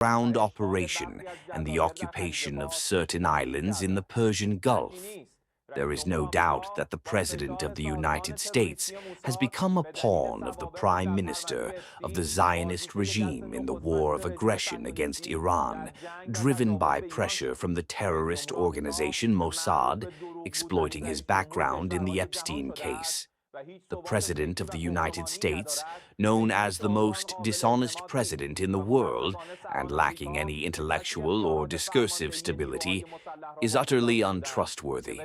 ground operation and the occupation of certain islands in the Persian Gulf. There is no doubt that the President of the United States has become a pawn of the Prime Minister of the Zionist regime in the war of aggression against Iran, driven by pressure from the terrorist organization Mossad, exploiting his background in the Epstein case. The President of the United States, known as the most dishonest president in the world and lacking any intellectual or discursive stability, is utterly untrustworthy.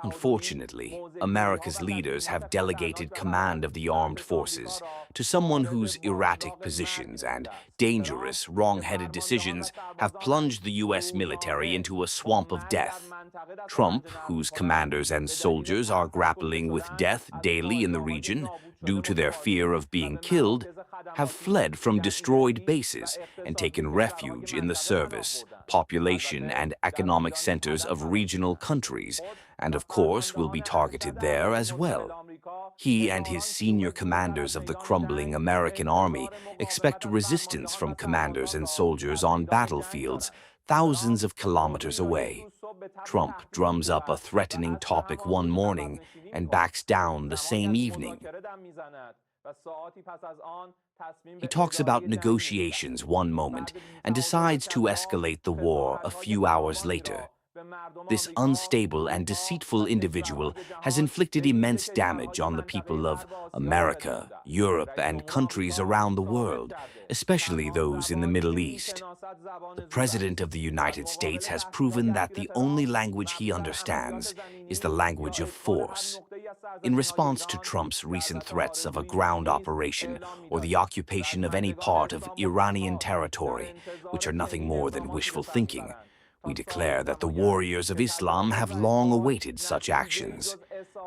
Unfortunately, America's leaders have delegated command of the armed forces to someone whose erratic positions and dangerous, wrong-headed decisions have plunged the U.S. military into a swamp of death. Trump, whose commanders and soldiers are grappling with death daily in the region due to their fear of being killed, have fled from destroyed bases and taken refuge in the service, population, and economic centers of regional countries, and of course will be targeted there as well. He and his senior commanders of the crumbling American army expect resistance from commanders and soldiers on battlefields thousands of kilometers away. Trump drums up a threatening topic one morning and backs down the same evening. He talks about negotiations one moment and decides to escalate the war a few hours later. This unstable and deceitful individual has inflicted immense damage on the people of America, Europe, and countries around the world, especially those in the Middle East. The President of the United States has proven that the only language he understands is the language of force. In response to Trump's recent threats of a ground operation or the occupation of any part of Iranian territory, which are nothing more than wishful thinking, we declare that the warriors of Islam have long awaited such actions.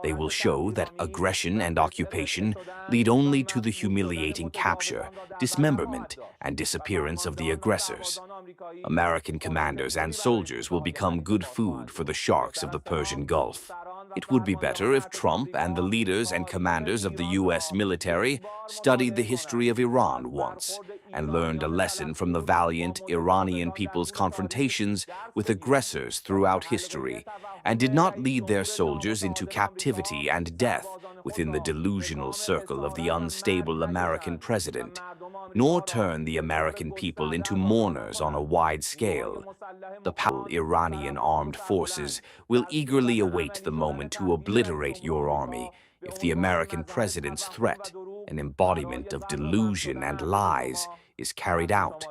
They will show that aggression and occupation lead only to the humiliating capture, dismemberment, and disappearance of the aggressors. American commanders and soldiers will become good food for the sharks of the Persian Gulf. It would be better if Trump and the leaders and commanders of the U.S. military studied the history of Iran once and learned a lesson from the valiant Iranian people's confrontations with aggressors throughout history, and did not lead their soldiers into captivity and death within the delusional circle of the unstable American president, nor turn the American people into mourners on a wide scale. The powerful Iranian armed forces will eagerly await the moment to obliterate your army if the American president's threat, an embodiment of delusion and lies, is carried out.